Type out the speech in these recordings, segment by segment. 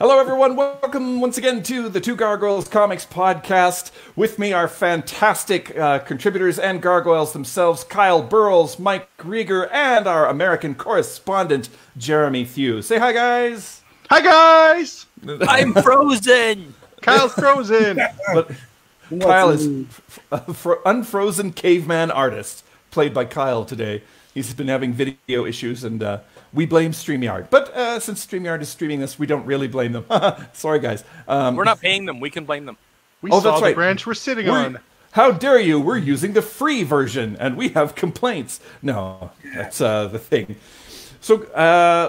Hello, everyone. Welcome once again to the Two Gargoyles Comics Podcast. With me are fantastic contributors and gargoyles themselves, Kyle Burrows, Mike Rieger, and our American correspondent, Jeremy Thew. Say hi, guys. Hi, guys. I'm frozen. Kyle's frozen. But Kyle is unfrozen caveman artist, played by Kyle today. He's been having video issues, and we blame StreamYard. But since StreamYard is streaming this, we don't really blame them. Sorry, guys. We're not paying them. We can blame them. We saw that's the right. branch we're sitting on. How dare you? We're using the free version, and we have complaints. No, that's the thing. So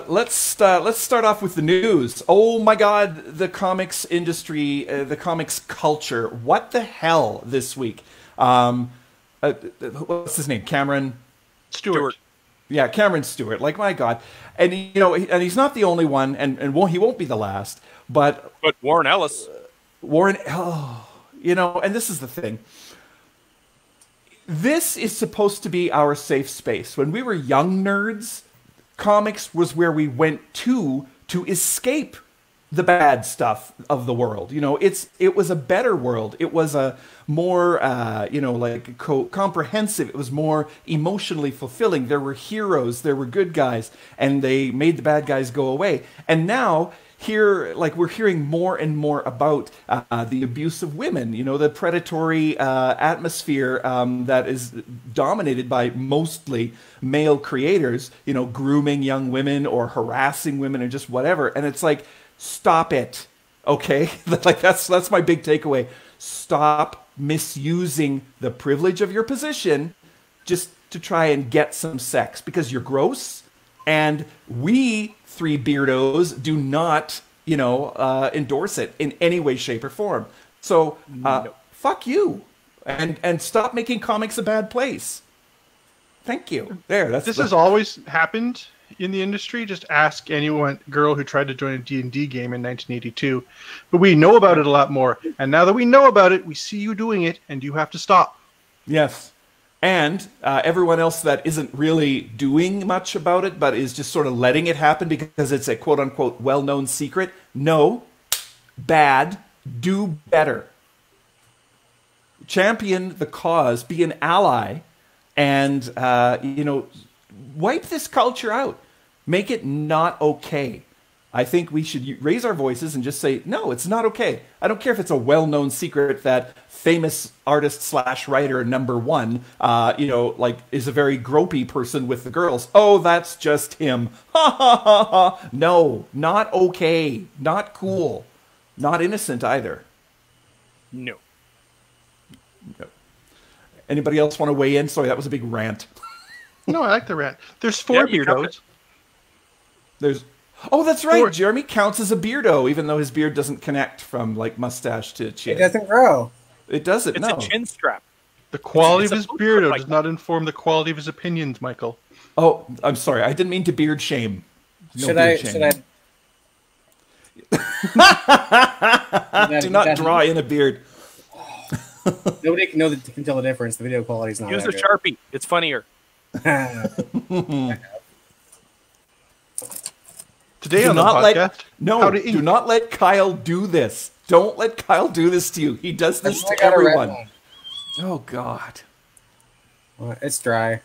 let's start off with the news. Oh my God, the comics industry, the comics culture. What the hell this week? What's his name? Cameron Stewart. Yeah, Cameron Stewart. Like, my God. And, you know, and he's not the only one, and he won't be the last. But Warren Ellis. You know, and this is the thing. This is supposed to be our safe space. When we were young nerds, comics was where we went to escape the bad stuff of the world. You know, it was a better world. It was a more, comprehensive. It was more emotionally fulfilling. There were heroes, there were good guys, and they made the bad guys go away. And now, here, like, we're hearing more and more about the abuse of women, you know, the predatory atmosphere that is dominated by mostly male creators, you know, grooming young women or harassing women or just whatever. And it's like, stop it, okay? Like, that's my big takeaway. Stop misusing the privilege of your position just to try and get some sex, because you're gross, and we three beardos do not, you know, endorse it in any way, shape, or form. So, fuck you, and stop making comics a bad place. Thank you. This has always happened in the industry. Just ask anyone, girl who tried to join a D&D game in 1982. But we know about it a lot more. And now that we know about it, we see you doing it, and you have to stop. Yes. And everyone else that isn't really doing much about it, but is just sort of letting it happen because it's a quote-unquote well-known secret. No. Bad. Do better. Champion the cause. Be an ally. And, you know, wipe this culture out. Make it not okay. I think we should raise our voices and just say, no, it's not okay. I don't care if it's a well-known secret that famous artist / writer #1, you know, like, is a very gropey person with the girls. Oh, that's just him. Ha ha ha ha. No, not okay. Not cool. Not innocent either. No. Anybody else want to weigh in? Sorry, that was a big rant. No, I like the rant. There's four beardos. Oh, that's right. Jeremy counts as a beardo, even though his beard doesn't connect from, like, mustache to chin. It doesn't grow. It doesn't, It's a chin strap. The quality of his beardo does not inform the quality of his opinions, Michael. Oh, I'm sorry. I didn't mean to beard shame. No Should beard I? Do not draw in a beard. Nobody can can tell the difference. The video quality's not. Use a Sharpie. It's funnier. Today on the podcast, do not let Kyle do this. Don't let Kyle do this to you. He does this to everyone. Oh, God. Well, it's dry.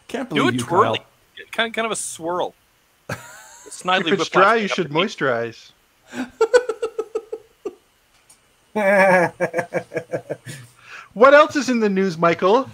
Can't believe do you, a twirly. Kyle. Kind of a swirl. If it's dry, you should moisturize. What else is in the news, Michael?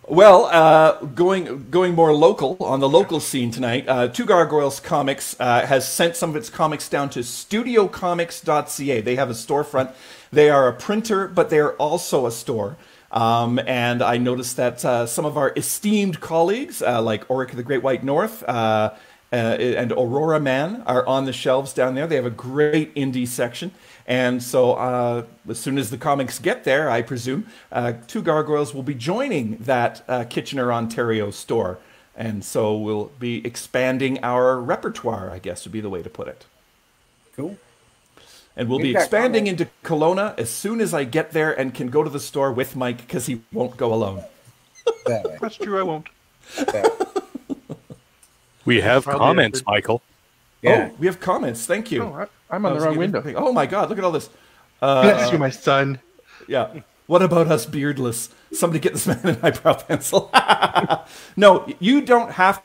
Well, going more local, on the local scene tonight, Two Gargoyles Comics has sent some of its comics down to studiocomics.ca. They have a storefront. They are a printer, but they are also a store. And I noticed that some of our esteemed colleagues, like Oric the Great White North and Aurora Man, are on the shelves down there. They have a great indie section. And so as soon as the comics get there, I presume, Two Gargoyles will be joining that Kitchener, Ontario store. And so we'll be expanding our repertoire, I guess would be the way to put it. Cool. And we'll be expanding into Kelowna as soon as I get there and can go to the store with Mike, because he won't go alone. That's true, I won't. We have comments, Michael. Yeah. Oh, we have comments. Thank you. Oh, I'm on the wrong window. Oh my God! Look at all this. Bless you, my son. Yeah. What about us beardless? Somebody get this man an eyebrow pencil. No, you don't have.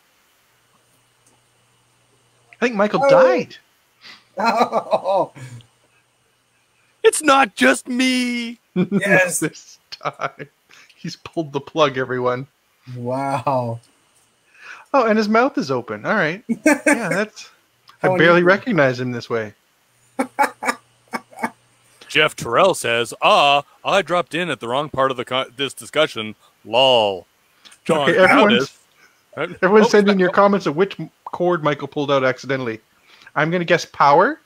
I think Michael died. Oh, It's not just me. yes. This time. He's pulled the plug, everyone. Wow. Oh, and his mouth is open. All right. Yeah, that's... I How barely unusual. recognize him this way. Jeff Terrell says, I dropped in at the wrong part of this discussion. Lol. John Okay, everyone's Crowdis. sending your comments of which cord Michael pulled out accidentally. I'm going to guess power.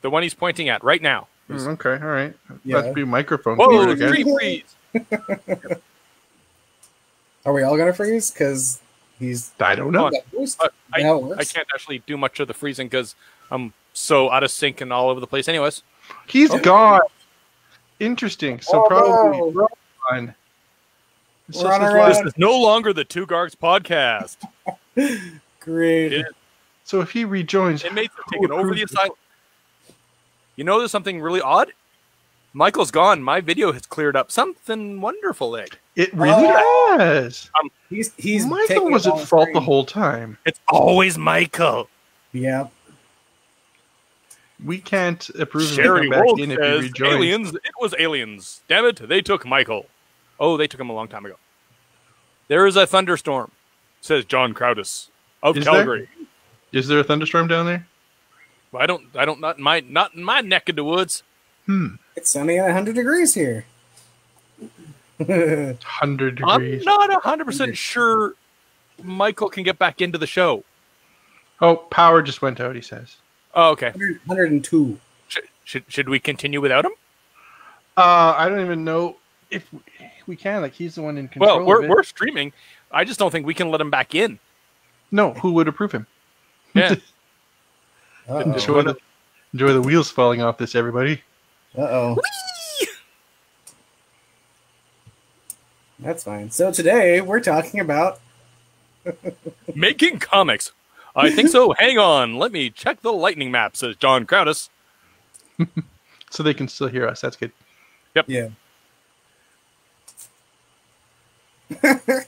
The one he's pointing at right now. Okay, all right. Yeah. That'd be microphone Whoa, cord, I guess. stream freeze. Are we all gonna freeze? Because he's. I don't know. I How it works? can't actually do much of the freezing because I'm so out of sync and all over the place. Anyways, He's gone. Interesting. So probably gone. It's We're on just our his this is no longer the Two Gargs podcast. Great. Yeah. So if he rejoins, Inmates have taken over the asylum. You know, there's something really odd. Michael's gone. My video has cleared up. Something wonderful there. it really has. He's Michael taking was it at all fault free. the whole time. It's always Michael. Yeah. We can't approve of Sherry him back Wolf in if he says, rejoins. aliens. It was aliens. Damn it, they took Michael. Oh, they took him a long time ago. There is a thunderstorm, says John Crowdis of Is Calgary. Is there a thunderstorm down there? Not in my neck of the woods. It's sunny at 100 degrees here. 100 I'm degrees. not 100% sure Michael can get back into the show. Oh, power just went out, he says. Oh, okay. 102. Should we continue without him? I don't even know if we can. Like, he's the one in control Well, of it. we're streaming. I just don't think we can let him back in. No, who would approve him? Yeah. Uh-oh. Enjoy the wheels falling off this, everybody. Uh-oh. That's fine. So today we're talking about Making comics. I think so. Hang on. Let me check the lightning map, says John Crowdis. So they can still hear us. That's good. yeah. I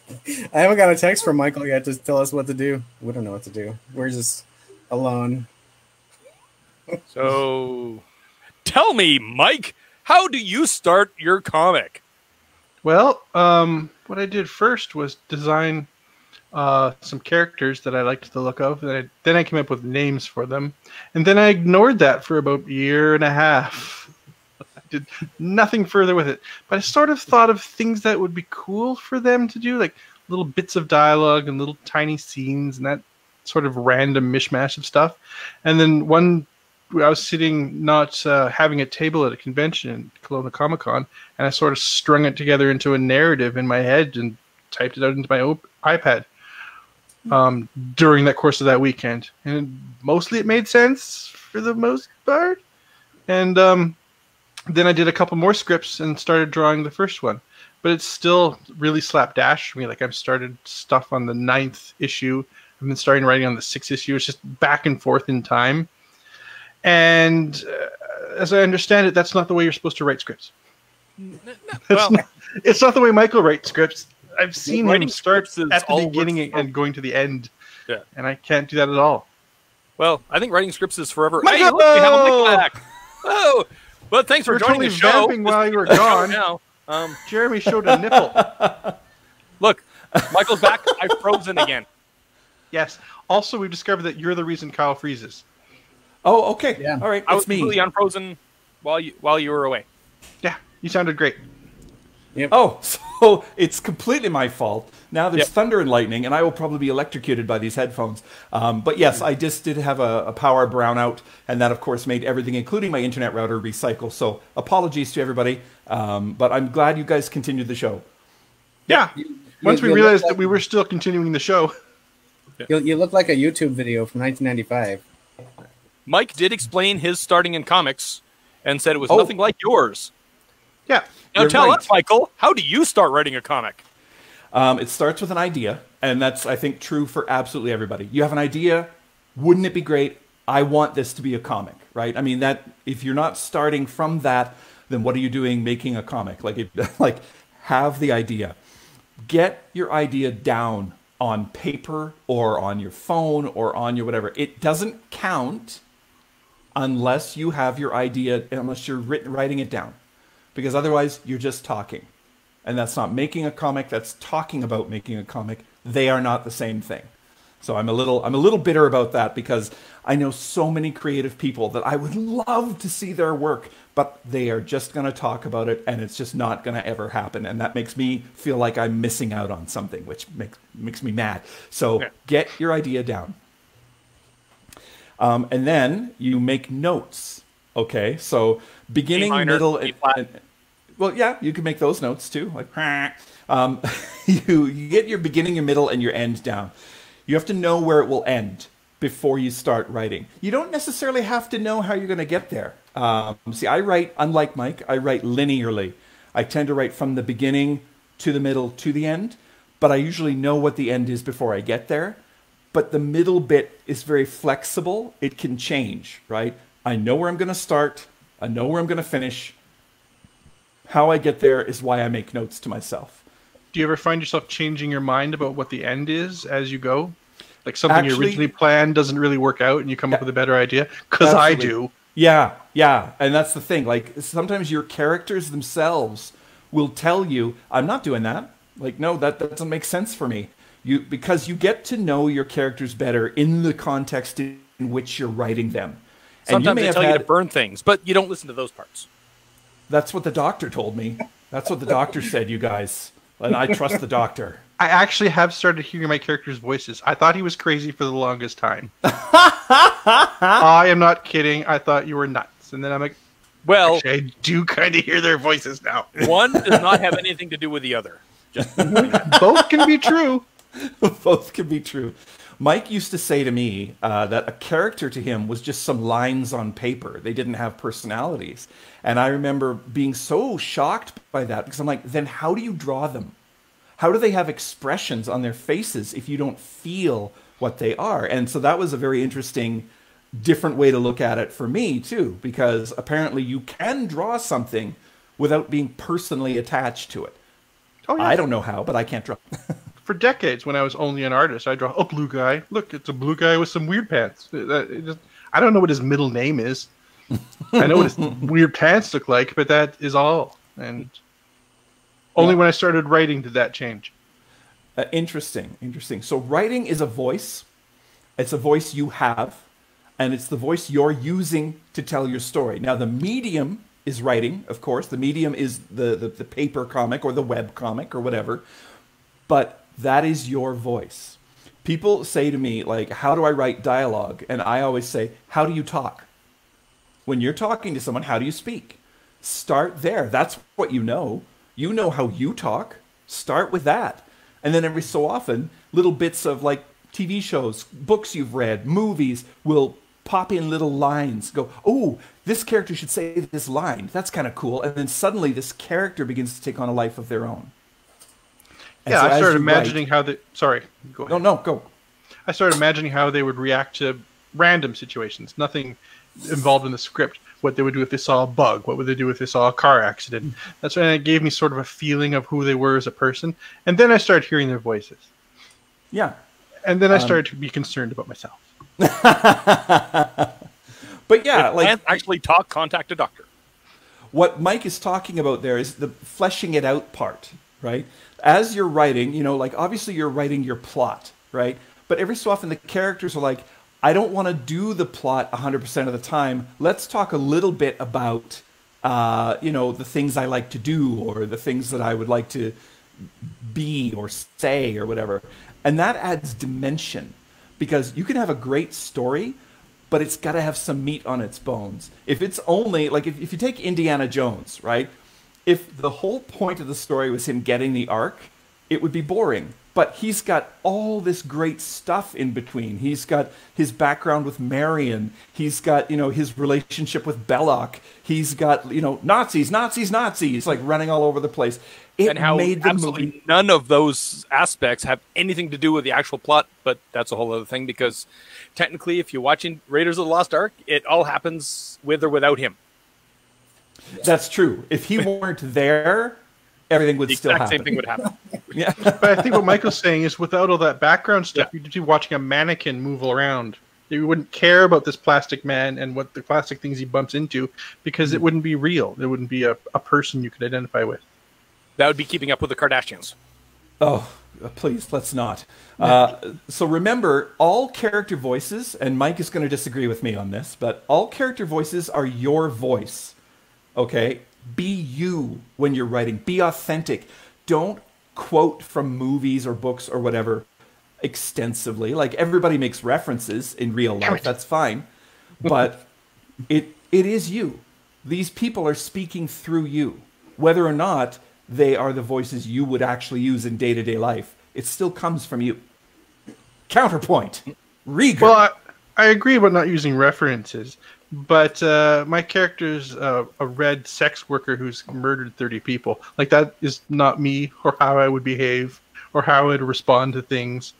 haven't got a text from Michael yet to tell us what to do. We don't know what to do. We're just alone. So, tell me, Mike, how do you start your comic? Well, what I did first was design some characters that I liked the look of. Then I came up with names for them. And then I ignored that for about a year and a half. I did nothing further with it. But I sort of thought of things that would be cool for them to do, like little bits of dialogue and little tiny scenes and that sort of random mishmash of stuff. And then I was sitting not having a table at a convention in Kelowna Comic Con, and I sort of strung it together into a narrative in my head and typed it out into my iPad during that course of that weekend. And mostly it made sense for the most part. And then I did a couple more scripts and started drawing the first one. But it's still really slapdash for me. Like, I've started stuff on the 9th issue. I've been starting writing on the 6th issue. It's just back and forth in time. And as I understand it, that's not the way you're supposed to write scripts. Well, It's not the way Michael writes scripts. I've seen him writing start scripts is at the all beginning works for- and going to the end. Yeah. And I can't do that at all. well, I think writing scripts is forever. Michael! Hey, look, we have a Michael back. Oh, well, thanks for We're joining totally the show. vamping while you were This is the show gone. now. Jeremy showed a nipple. Look, Michael's back. I've frozen again. Yes. Also, we've discovered that you're the reason Kyle freezes. Oh, okay. Yeah. All right. I was It's me. completely unfrozen while you were away. Yeah, you sounded great. Oh, so it's completely my fault. Now there's Yep. thunder and lightning, and I will probably be electrocuted by these headphones. But yes, I just did have a power brownout, and that, of course, made everything, including my internet router, recycle. So apologies to everybody, but I'm glad you guys continued the show. Yeah. Once we you realized look that we were still continuing the show. You look like a YouTube video from 1995. Mike did explain his starting in comics and said it was Oh. nothing like yours. Yeah. Now You're tell right. us, Michael, how do you start writing a comic? It starts with an idea, and that's, I think, true for absolutely everybody. You have an idea, wouldn't it be great? I want this to be a comic, right? I mean, that if you're not starting from that, then what are you doing making a comic? Like, like have the idea. Get your idea down on paper or on your phone or on your whatever. It doesn't count unless you have your idea, unless you're writing it down. Because otherwise, you're just talking. And that's not making a comic, that's talking about making a comic. They are not the same thing. So I'm a little bitter about that because I know so many creative people that I would love to see their work, but they are just going to talk about it and it's just not going to ever happen. And that makes me feel like I'm missing out on something, which makes me mad. So get your idea down. And then you make notes. Okay, so beginning, middle, and well, yeah, you can make those notes too. Like, you get your beginning, your middle, and your end down. You have to know where it will end before you start writing. You don't necessarily have to know how you're going to get there. See, I write, unlike Mike, I write linearly. I tend to write from the beginning to the middle to the end, but I usually know what the end is before I get there. But the middle bit is very flexible. It can change, right? I know where I'm going to start. I know where I'm going to finish. How I get there is why I make notes to myself. Do you ever find yourself changing your mind about what the end is as you go? Like something you originally planned doesn't really work out and you come up with a better idea? Because I do. Yeah. And that's the thing. Like sometimes your characters themselves will tell you, I'm not doing that. Like, no, that doesn't make sense for me. Because you get to know your characters better in the context in which you're writing them. Sometimes they tell you to burn things, but you don't listen to those parts. That's what the doctor told me. That's what the doctor said, you guys. And I trust the doctor. I actually have started hearing my characters' voices. I thought he was crazy for the longest time. I am not kidding. I thought you were nuts. And then I'm like, well, actually, I do kind of hear their voices now. One does not have anything to do with the other. Just both can be true. Both can be true. Mike used to say to me that a character to him was just some lines on paper. They didn't have personalities. And I remember being so shocked by that because I'm like, then how do you draw them? How do they have expressions on their faces if you don't feel what they are? And so that was a very interesting, different way to look at it for me too, because apparently you can draw something without being personally attached to it. Oh, yeah. I don't know how, but I can't draw. For decades, when I was only an artist, I draw a blue guy. Look, it's a blue guy with some weird pants. I don't know what his middle name is. I know what his weird pants look like, but that is all. And only when I started writing did that change. Interesting. So writing is a voice. It's a voice you have, and it's the voice you're using to tell your story. Now, the medium is writing, of course. The medium is the paper comic or the web comic or whatever. But that is your voice. People say to me, like, how do I write dialogue? And I always say, how do you talk? When you're talking to someone, how do you speak? Start there. That's what you know. You know how you talk. Start with that. And then every so often, little bits of like TV shows, books you've read, movies will pop in little lines. Go, oh, this character should say this line. That's kind of cool. And then suddenly this character begins to take on a life of their own. And yeah, so I started imagining how they... Sorry, go ahead. No, go. I started imagining how they would react to random situations. Nothing involved in the script. What they would do if they saw a bug. What would they do if they saw a car accident. That's when it gave me sort of a feeling of who they were as a person. And then I started hearing their voices. Yeah. And then I started to be concerned about myself. But yeah, like... Can't actually talk, contact a doctor. What Mike is talking about there is the fleshing it out part, right? As you're writing, you know, like obviously you're writing your plot, right? But every so often the characters are like, I don't want to do the plot 100% of the time. Let's talk a little bit about, you know, the things I like to do or the things that I would like to be or say or whatever. And that adds dimension because you can have a great story, but it's got to have some meat on its bones. If it's only, like if you take Indiana Jones, right? If the whole point of the story was him getting the Ark, it would be boring. But he's got all this great stuff in between. He's got his background with Marion. He's got, his relationship with Belloc. He's got, Nazis, like running all over the place. And how absolutely none of those aspects have anything to do with the actual plot, but that's a whole other thing, because technically, if you're watching Raiders of the Lost Ark, it all happens with or without him. That's true. If he weren't there, everything would still happen. The exact same thing would happen. Yeah. But I think what Michael's saying is, without all that background stuff, you'd just be watching a mannequin move around. You wouldn't care about this plastic man and what the plastic things he bumps into, because it wouldn't be real. It wouldn't be a person you could identify with. That would be Keeping Up with the Kardashians. Oh, please, let's not. So remember, all character voices, and Mike is going to disagree with me on this, but all character voices are your voice. Okay? Be you when you're writing. Be authentic. Don't quote from movies or books or whatever extensively. Like, everybody makes references in real life. That's fine. But it is you. These people are speaking through you. Whether or not they are the voices you would actually use in day-to-day life, it still comes from you. Counterpoint. Rieger. Well, I agree about not using references, but my character's a red sex worker who's murdered 30 people. Like, that is not me, or how I would behave, or how I would respond to things,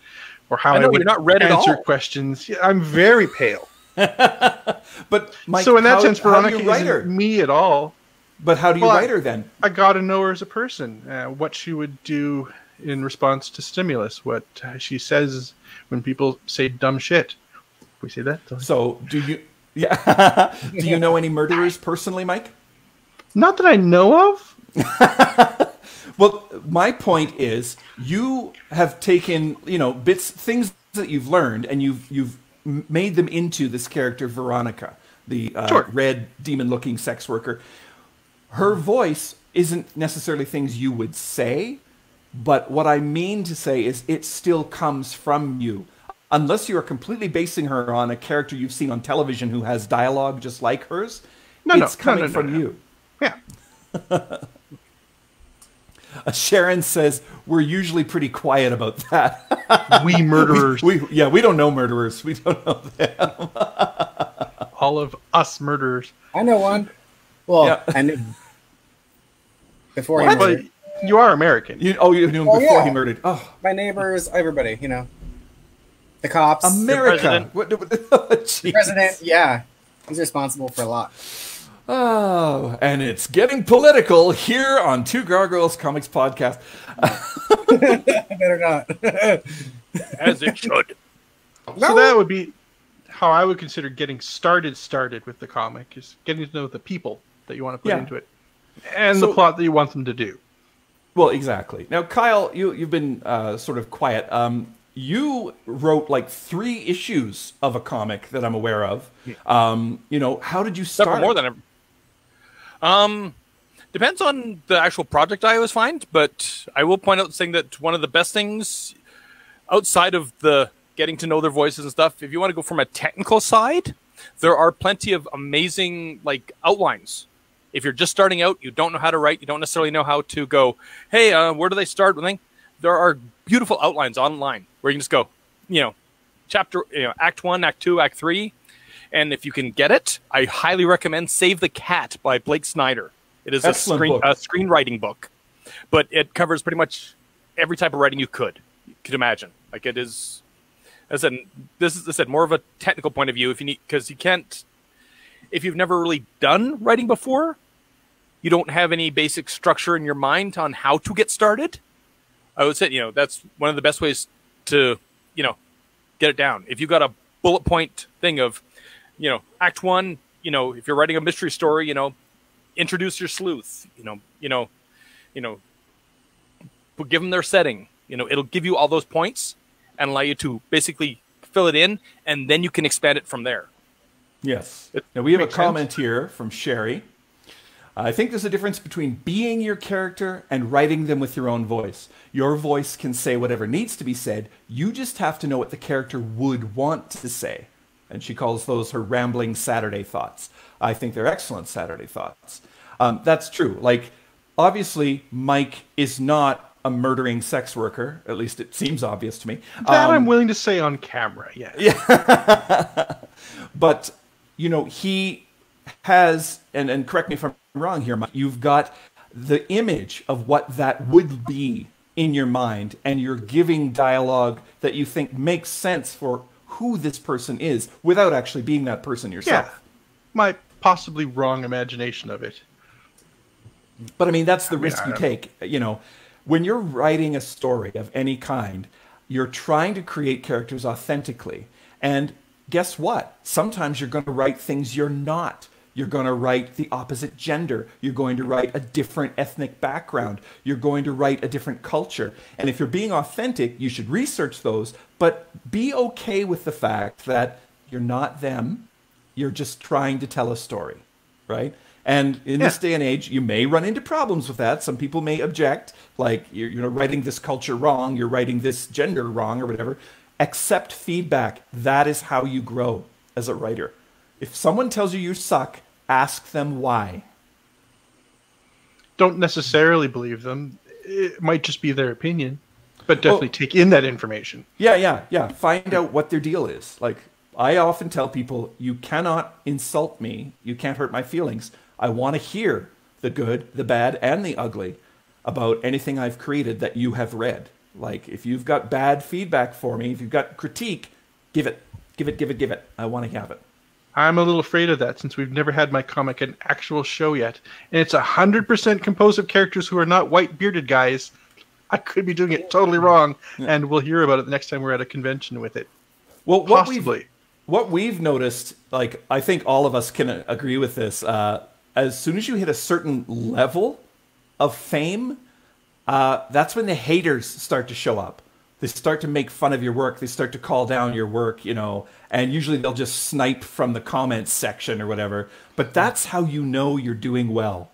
or how I would you're not red answer at all. questions. Yeah, I'm very pale. But Mike, So in that sense, how do Veronica you write her? isn't me at all. But how do you write her then? I got to know her as a person, what she would do in response to stimulus, what she says when people say dumb shit. We say that? So do you? Yeah. Do you know any murderers personally, Mike? Not that I know of. Well, my point is, you have taken things that you've learned, and you've made them into this character Veronica, the red demon-looking sex worker. Her voice isn't necessarily things you would say, but what I mean to say is it still comes from you. Unless you are completely basing her on a character you've seen on television who has dialogue just like hers, it's coming from you. Yeah. Sharon says, we're usually pretty quiet about that. We murderers. we don't know murderers. We don't know them. All of us murderers. I know one. Well, Yeah. I knew before he But murdered. you are American. You knew him before yeah. he murdered. Oh, My neighbors, everybody, the cops, America. the president. Yeah, he's responsible for a lot. Oh, and it's getting political here on Two Gargoyles Comics Podcast. Better not. As it should. So that would be how I would consider getting started with the comic, is getting to know the people that you want to put into it, and the plot that you want them to do. Well, exactly. Now, Kyle, you've been sort of quiet. You wrote like 3 issues of a comic that I'm aware of. How did you start? Several more than ever. Depends on the actual project I always find, but I will point out saying that one of the best things outside of the getting to know their voices and stuff, if you want to go from a technical side, there are plenty of amazing outlines. If you're just starting out, you don't know how to write, you don't necessarily know how to go, hey, where do they start? There are beautiful outlines online where you can just go, chapter, act 1, act 2, act 3. And if you can get it, I highly recommend Save the Cat by Blake Snyder. It is a screenwriting book, but it covers pretty much every type of writing you could imagine. Like, it is, as I said, more of a technical point of view. Because you can't, if you've never really done writing before, you don't have any basic structure in your mind on how to get started. I would say, that's one of the best ways to, get it down. If you've got a bullet point thing of, act 1, if you're writing a mystery story, introduce your sleuth, give them their setting, it'll give you all those points and allow you to basically fill it in, and then you can expand it from there. Yes. Now, we have a comment here from Sherry. I think there's a difference between being your character and writing them with your own voice. Your voice can say whatever needs to be said. You just have to know what the character would want to say. And she calls those her rambling Saturday thoughts. I think they're excellent Saturday thoughts. That's true. Like, obviously, Mike is not a murdering sex worker. At least it seems obvious to me. That I'm willing to say on camera, yes. Yeah. But, you know, he has, and correct me if I'm wrong here, Mike, you've got the image of what that would be in your mind, and you're giving dialogue that you think makes sense for who this person is without actually being that person yourself. Yeah. My possibly wrong imagination of it. But I mean, that's the risk you take. You know, when you're writing a story of any kind, you're trying to create characters authentically. And guess what? Sometimes you're going to write things you're not. You're going to write the opposite gender. You're going to write a different ethnic background. You're going to write a different culture. And if you're being authentic, you should research those, but be okay with the fact that you're not them. You're just trying to tell a story, right? And in this day and age, you may run into problems with that. Some people may object, like you're writing this culture wrong, you're writing this gender wrong or whatever. Accept feedback. That is how you grow as a writer. If someone tells you you suck, ask them why. Don't necessarily believe them. It might just be their opinion, but definitely take in that information. Yeah. Find out what their deal is. Like, I often tell people, you cannot insult me. You can't hurt my feelings. I want to hear the good, the bad, and the ugly about anything I've created that you have read. Like, if you've got bad feedback for me, if you've got critique, give it. I want to have it. I'm a little afraid of that since we've never had my comic an actual show yet. And it's 100% composed of characters who are not white bearded guys. I could be doing it totally wrong, and we'll hear about it the next time we're at a convention with it. Well, possibly. What we've noticed, like, I think all of us can agree with this, as soon as you hit a certain level of fame, that's when the haters start to show up. They start to make fun of your work. They start to call down your work, you know, and usually they'll just snipe from the comments section or whatever. But that's how you know you're doing well,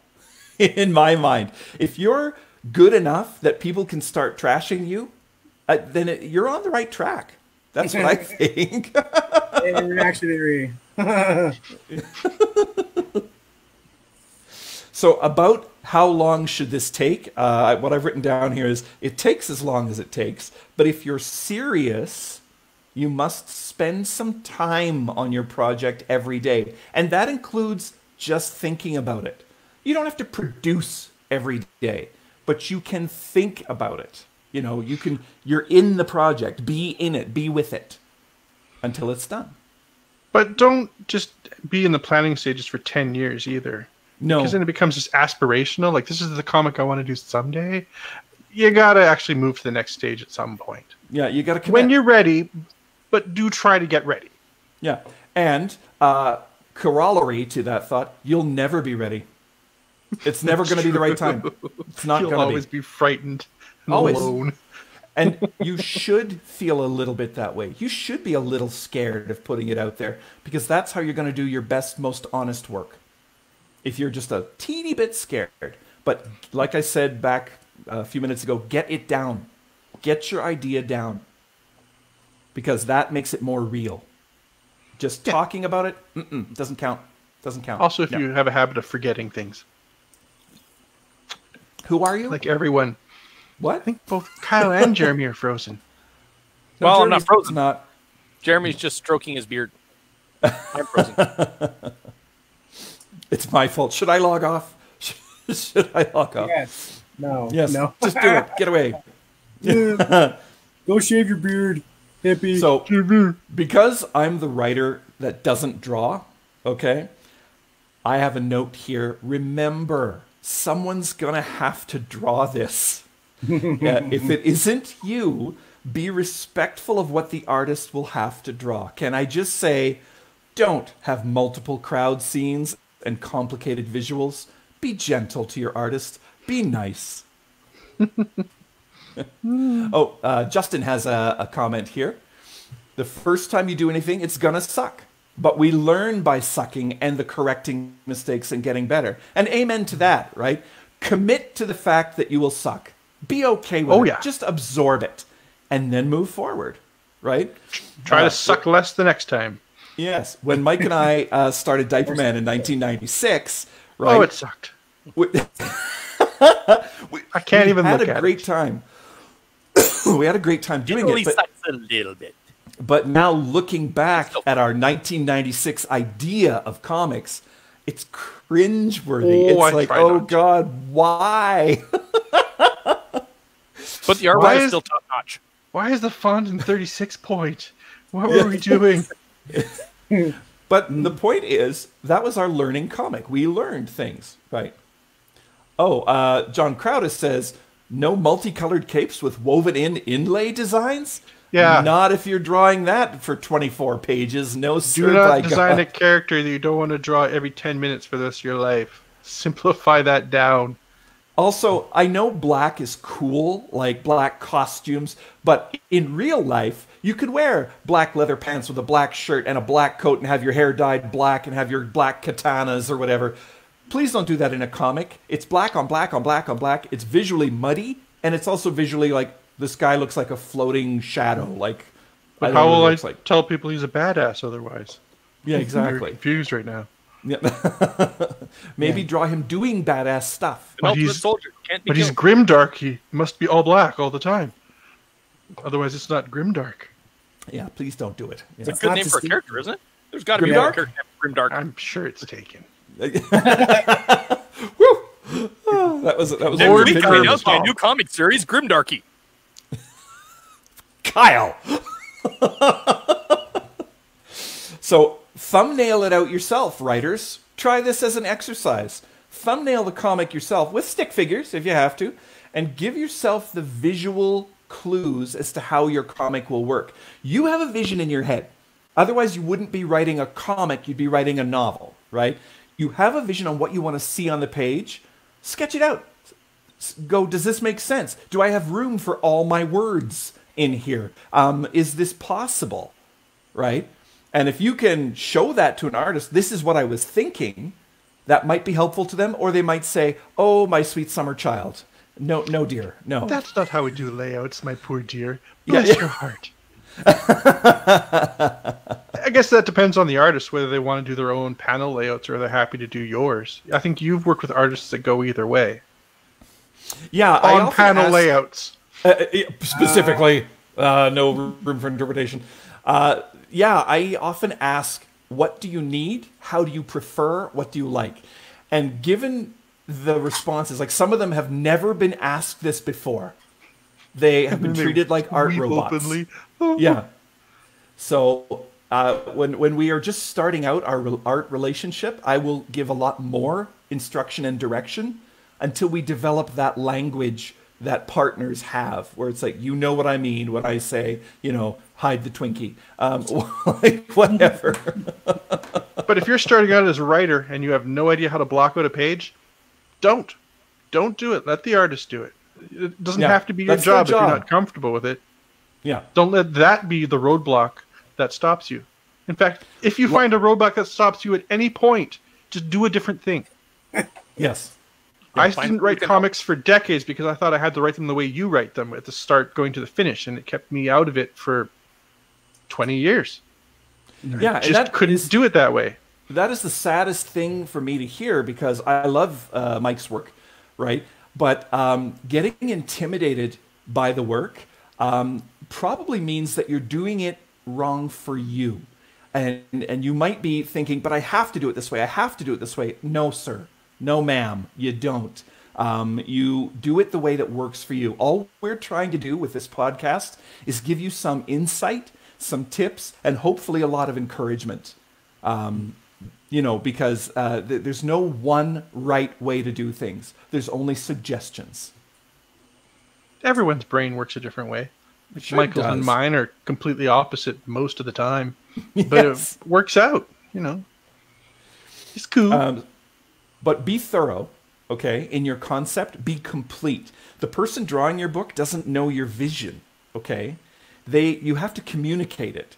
in my mind. If you're good enough that people can start trashing you, then you're on the right track. That's what I think. Reactionary. So about how long should this take? What I've written down here is it takes as long as it takes. But if you're serious, you must spend some time on your project every day. And that includes just thinking about it. You don't have to produce every day, but you can think about it. You know, you're in the project, be in it, be with it until it's done. But don't just be in the planning stages for 10 years either. No. Because then it becomes just aspirational. Like, this is the comic I want to do someday. You got to actually move to the next stage at some point. Yeah, you got to commit. When you're ready, but do try to get ready. Yeah. And corollary to that thought, you'll never be ready. It's never going to be the right time. It's not going to be. You'll always be frightened and alone. And you should feel a little bit that way. You should be a little scared of putting it out there because that's how you're going to do your best, most honest work. If you're just a teeny bit scared. But like I said back a few minutes ago, get it down. Get your idea down. Because that makes it more real. Just talking about it, doesn't count. Doesn't count. Also, if you have a habit of forgetting things. Who are you? Like everyone. What? I think both Kyle and Jeremy are frozen. No, well, I'm not Jeremy's frozen. Not. Jeremy's just stroking his beard. I'm frozen. It's my fault. Should I log off? Should I log off? Yes. No. Yes. No. Just do it. Get away. Go shave your beard, hippie. So, because I'm the writer that doesn't draw, okay, I have a note here. Remember, someone's going to have to draw this. If it isn't you, be respectful of what the artist will have to draw. Can I just say, don't have multiple crowd scenes and complicated visuals. Be gentle to your artist. Be nice. Justin has a comment here. The first time you do anything, it's gonna suck. But we learn by sucking and the correcting mistakes and getting better. And amen to that, right? Commit to the fact that you will suck. Be okay with it. Just absorb it. And then move forward, right? Try to suck less the next time. Yes. When Mike and I started Diaper Man in 1996, right? Oh, it sucked. I can't even had look a at great it. time. We had a great time doing it, sucks a little bit. but now looking back at our 1996 idea of comics, it's cringeworthy. Oh, I It's like, try oh not to. God, why? But the art Why is is- still top notch. Why is the font in 36 point? What were we doing? But the point is, that was our learning comic. We learned things, right? Oh, John Crowder says, no multicolored capes with woven-in inlay designs? Yeah. Not if you're drawing that for 24 pages. No, sir, Do not by design God. a character that you don't want to draw every 10 minutes for the rest of your life. Simplify that down. Also, I know black is cool, like black costumes, but in real life, you could wear black leather pants with a black shirt and a black coat and have your hair dyed black and have your black katanas or whatever. Please don't do that in a comic. It's black on black on black on black. It's visually muddy, and it's also visually like this guy looks like a floating shadow. Like, But don't how know what will it I looks like. tell people he's a badass otherwise? Yeah, I'm exactly. confused right now. Yeah. Maybe draw him doing badass stuff. An ultimate he's- soldier can't be But he's killed. grimdark. He must be all black all the time. Otherwise, it's not grimdark. Yeah, please don't do it. Yeah. It's a good not name to for a see- character, isn't it? There's got to be a Grimdark? character named Grimdark. I'm sure it's taken. Woo! Oh, that was Next Lord week, I Pinker's announced my Tom. new comic series, Grimdarky. Kyle. So thumbnail it out yourself, writers. Try this as an exercise. Thumbnail the comic yourself with stick figures if you have to, and give yourself the visual clues as to how your comic will work. You have a vision in your head. Otherwise, you wouldn't be writing a comic, you'd be writing a novel, right? You have a vision on what you want to see on the page. Sketch it out. Go, does this make sense? Do I have room for all my words in here? Is this possible? Right? And if you can show that to an artist, this is what I was thinking, that might be helpful to them. Or they might say, oh, my sweet summer child. No, no, dear, no. That's not how we do layouts, my poor dear. Yeah, Bless yeah. your heart. I guess that depends on the artist, whether they want to do their own panel layouts or they're happy to do yours. I think you've worked with artists that go either way. Yeah, I On often panel ask- layouts. Specifically, no room for interpretation. Yeah, I often ask, what do you need? How do you prefer? What do you like? And given the responses, like some of them have never been asked this before. They have been treated like art Weep robots. openly. Yeah. So when we are just starting out our art relationship, I will give a lot more instruction and direction until we develop that language that partners have, where it's like, you know what I mean when I say, you know, hide the Twinkie, like whatever. But if you're starting out as a writer and you have no idea how to block out a page, don't do it. Let the artist do it. It doesn't Yeah, have to be your that's their job if you're job. not comfortable with it. Yeah. Don't let that be the roadblock that stops you. In fact, if you find a roadblock that stops you at any point, just do a different thing. Yes. I find didn't who write can comics for decades because I thought I had to write them the way you write them at the start going to the finish, and it kept me out of it for 20 years. Yeah. And Just that couldn't is- do it that way. That is the saddest thing for me to hear because I love Mike's work, right? But getting intimidated by the work probably means that you're doing it wrong for you. And you might be thinking, but I have to do it this way. I have to do it this way. No, sir. No, ma'am. You don't. You do it the way that works for you. All we're trying to do with this podcast is give you some insight, some tips, and hopefully a lot of encouragement. You know, because there's no one right way to do things. There's only suggestions. Everyone's brain works a different way. Sure Michael's does. and mine are completely opposite most of the time. But Yes. it works out, you know. It's cool. But be thorough, okay, in your concept. Be complete. The person drawing your book doesn't know your vision, okay? You have to communicate it.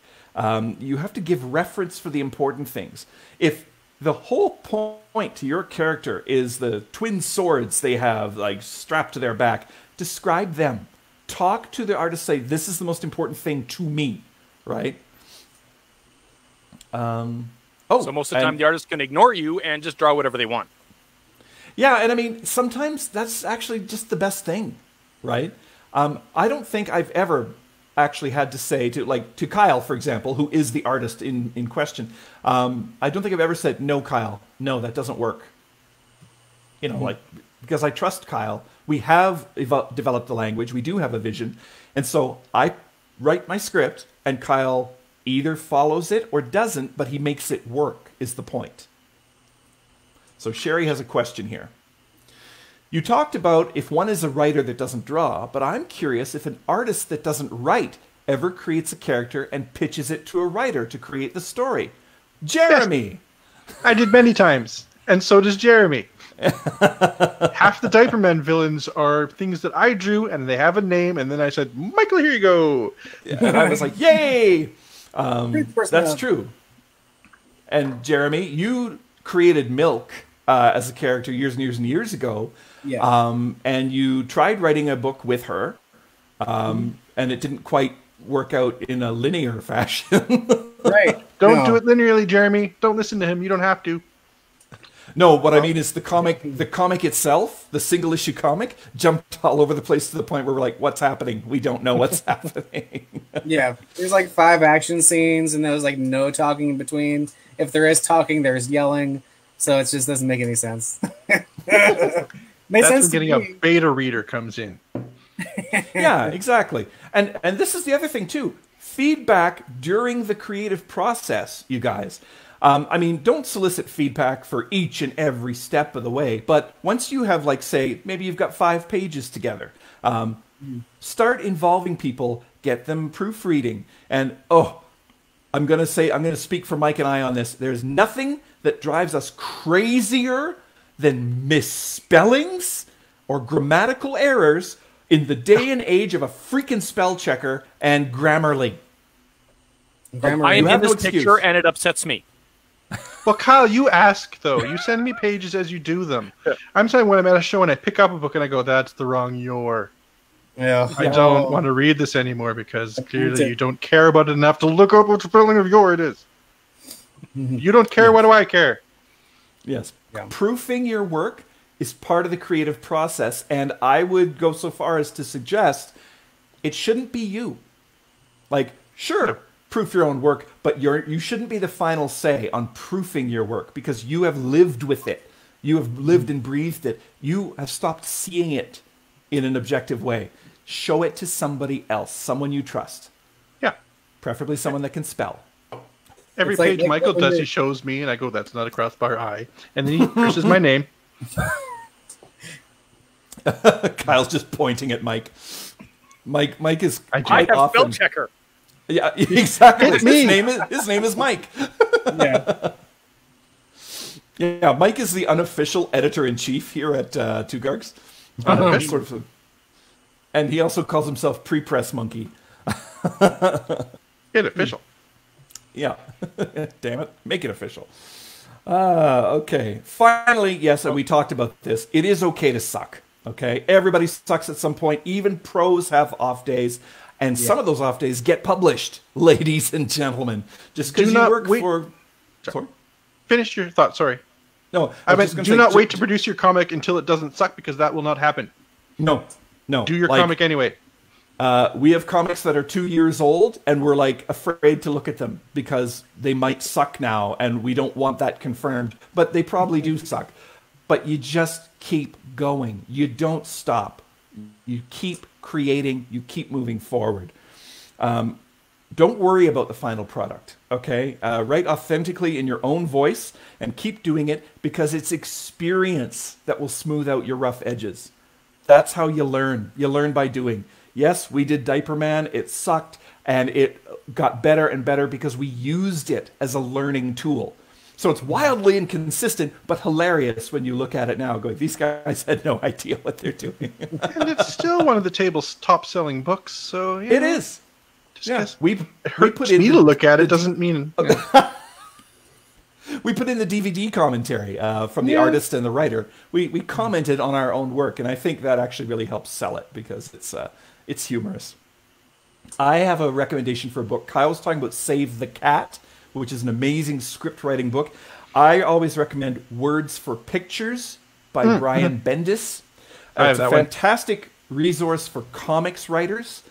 You have to give reference for the important things. If the whole point to your character is the twin swords they have like strapped to their back, describe them. Talk to the artist. Say, this is the most important thing to me, right? So most of the time, the artist can ignore you and just draw whatever they want. Yeah, and I mean, sometimes that's actually just the best thing, right? I don't think I've ever actually had to say to Kyle, for example, who is the artist in question. I don't think I've ever said, no, Kyle, no, that doesn't work. You know, like, because I trust Kyle. We have developed the language. We do have a vision. And so I write my script, and Kyle either follows it or doesn't, but he makes it work, is the point. So Sherry has a question here. You talked about if one is a writer that doesn't draw, but I'm curious if an artist that doesn't write ever creates a character and pitches it to a writer to create the story. Jeremy! Yes, I did many times, and so does Jeremy. Half the Diaper Man villains are things that I drew, and they have a name, and then I said, Michael, here you go. Yeah, and I was like, yay! That's true. And Jeremy, you created Milk as a character years and years and years ago. Yeah. And you tried writing a book with her, and it didn't quite work out in a linear fashion. Right. Don't do it linearly, Jeremy. Don't listen to him. You don't have to. No, what I mean is the comic itself, the single issue comic, jumped all over the place to the point where we're like, what's happening? We don't know what's happening. Yeah. There's like 5 action scenes, and there's like no talking in between. If there is talking, there's yelling. So it just doesn't make any sense. That's when getting a beta reader comes in. Yeah, exactly. And this is the other thing too. Feedback during the creative process, you guys. I mean, don't solicit feedback for each and every step of the way. But once you have, like, say, maybe you've got 5 pages together, start involving people, get them proofreading. And, I'm going to speak for Mike and I on this. There's nothing that drives us crazier than misspellings or grammatical errors in the day and age of a freaking spell checker and Grammarly. I am in this picture, and it upsets me. Well, Kyle, you ask, though. You send me pages as you do them. I'm saying when I'm at a show and I pick up a book and I go, that's the wrong your. Yeah. I don't want to read this anymore because clearly you don't care about it enough to look up what spelling of your it is. You don't care, what do I care? Yes. Yeah. Proofing your work is part of the creative process, and I would go so far as to suggest it shouldn't be you. Like, sure, proof your own work, but you shouldn't be the final say on proofing your work because you have lived with it. You have lived and breathed it. You have stopped seeing it in an objective way. Show it to somebody else, someone you trust. Yeah. Preferably someone that can spell. Every page Michael does, he shows me, and I go, that's not a crossbar I. And then he curses my name. Kyle's just pointing at Mike. Mike is I have spell checker. Yeah, exactly. His name is Mike. Yeah. Yeah, Mike is the unofficial editor-in-chief here at Two Gargs. Sort of, and he also calls himself Pre-Press Monkey. Get official. Yeah. Damn it. Make it official. Okay. Finally, yes, and we talked about this. It is okay to suck. Okay? Everybody sucks at some point. Even pros have off days. And some of those off days get published, ladies and gentlemen. Just because you work for... Sorry? Finish your thought, sorry. No, I meant, do not wait to produce your comic until it doesn't suck, because that will not happen. No. Do your comic anyway. We have comics that are 2 years old, and we're like afraid to look at them because they might suck now, and we don't want that confirmed. But they probably do suck. But you just keep going. You don't stop. You keep creating. You keep moving forward. Don't worry about the final product, okay? Write authentically in your own voice and keep doing it because it's experience that will smooth out your rough edges. That's how you learn. You learn by doing. Yes, we did Diaper Man. It sucked, and it got better and better because we used it as a learning tool. So it's wildly inconsistent, but hilarious when you look at it now, going, these guys had no idea what they're doing. And it's still one of the table's top-selling books, so... It is. Yeah, we put in me to look at it doesn't mean... We put in the DVD commentary from the artist and the writer. We commented on our own work, and I think that actually really helps sell it because it's humorous. I have a recommendation for a book. Kyle was talking about Save the Cat, which is an amazing script writing book. I always recommend Words for Pictures by Brian Bendis. I have It's a that one. fantastic resource for comics writers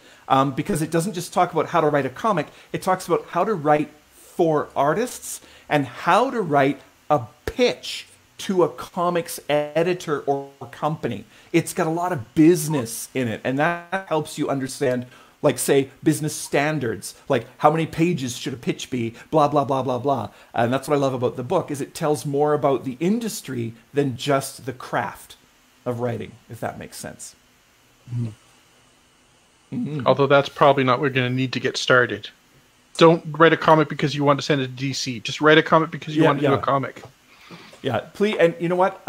because it doesn't just talk about how to write a comic, it talks about how to write for artists and how to write a pitch to a comics editor or company. It's got a lot of business in it, and that helps you understand, like, say, business standards, like how many pages should a pitch be, blah, blah, blah, blah, blah. And that's what I love about the book, is it tells more about the industry than just the craft of writing, if that makes sense. Although that's probably not what we're going to need to get started. Don't write a comic because you want to send it to DC. Just write a comic because you want to do a comic. Yeah, please, and you know what?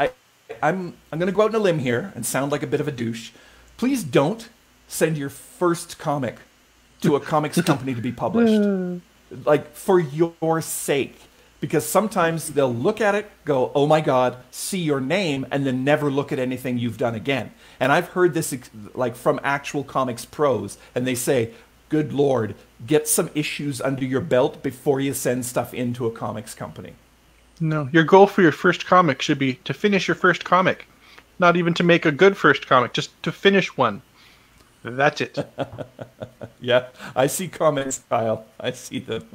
I'm going to go out on a limb here and sound like a bit of a douche. Please don't send your first comic to a comics company to be published. Like, for your sake. Because sometimes they'll look at it, go, oh my God, see your name, and then never look at anything you've done again. And I've heard this like from actual comics pros, and they say, good Lord, get some issues under your belt before you send stuff into a comics company. No, your goal for your first comic should be to finish your first comic. Not even to make a good first comic, just to finish one. That's it. Yeah, I see comments, Kyle. I see them.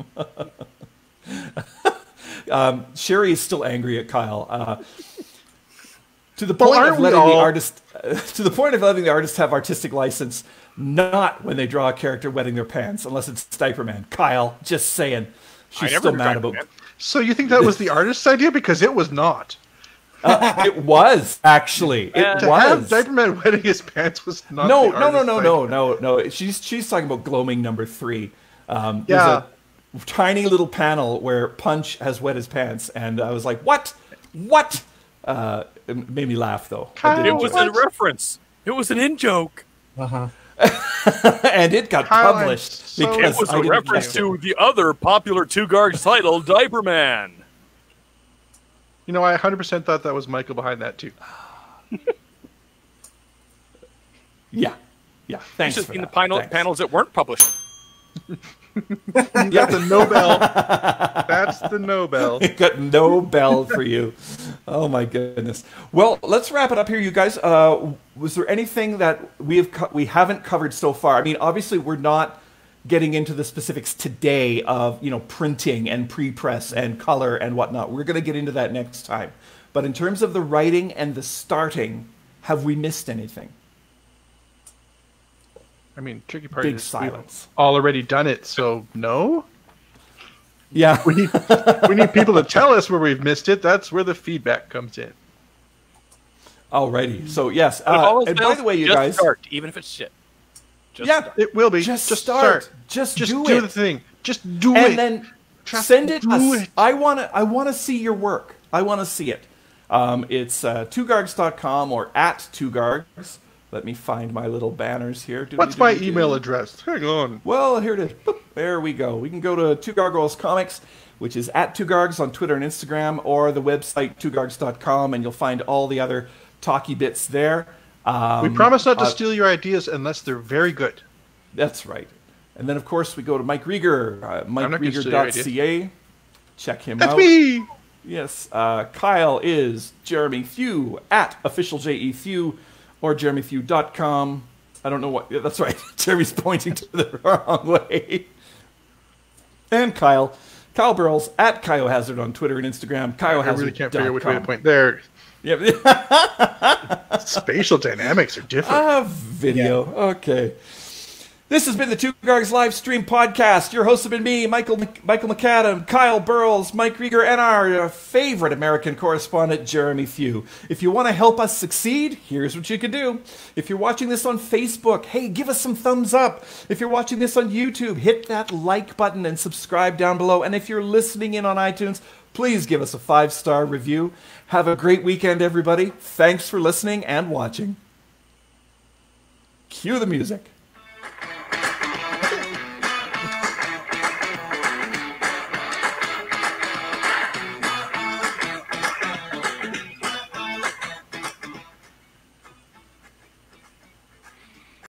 Sherry is still angry at Kyle. To the point of letting the artist, to the point of letting the artist have artistic license, not when they draw a character wetting their pants, unless it's Diaper Man. Kyle, just saying. She's still mad about. So you think that was the artist's idea? Because it was not. It was actually. It to have Diaper Man wetting his pants was not. No. She's talking about Gloaming #3. There's a tiny little panel where Punch has wet his pants, and I was like, "What? What?" It made me laugh though. It was a reference. It was an in-joke. And it got published because it was a reference to the other popular two-guard title, Diaper Man. You know, I 100% thought that was Michael behind that too. Yeah. Thanks. You've just seen the panels that weren't published. Got the Nobel. That's the Nobel. Got Nobel for you. Oh my goodness. Well, let's wrap it up here, you guys. Was there anything that we haven't covered so far? I mean, obviously, we're not getting into the specifics today of printing and pre-press and color and whatnot. We're going to get into that next time. But in terms of the writing and the starting, have we missed anything? I mean, tricky part is silence. We've already done it, so no. Yeah, we need people to tell us where we've missed it. That's where the feedback comes in. Alrighty, so yes. And by the way, you guys, start, even if it's shit. It will be. Just start. Just do do it. the thing. Just do and it. Then send it. I want to see your work. I want to see it. It's twogargs.com or @twogargs. Let me find my little banners here. What's my email address? Hang on. Well, here it is. Boop. There we go. We can go to Two Gargoyles Comics, which is @twogargs on Twitter and Instagram, or the website twogargs.com, and you'll find all the other talky bits there. We promise not to steal your ideas unless they're very good. That's right. And then, of course, we go to Mike Rieger, MikeRieger.ca. Check him out. That's me! Yes. Kyle is Jeremy Thew @officialjethew or jeremythew.com. I don't know what. Yeah, that's right. Jeremy's pointing to the wrong way. And Kyle Burrows @KyoHazard on Twitter and Instagram. KyoHazard. I really can't figure which way to point there. Yeah. Spatial dynamics are different. Video. Yeah. Okay. This has been the Two Gargs live stream podcast. Your hosts have been me, Michael McAdam, Kyle Burrows, Mike Rieger, and our favorite American correspondent, Jeremy Thew. If you want to help us succeed, here's what you can do. If you're watching this on Facebook, hey, give us some thumbs up. If you're watching this on YouTube, hit that like button and subscribe down below. And if you're listening in on iTunes, please give us a 5-star review. Have a great weekend, everybody. Thanks for listening and watching. Cue the music.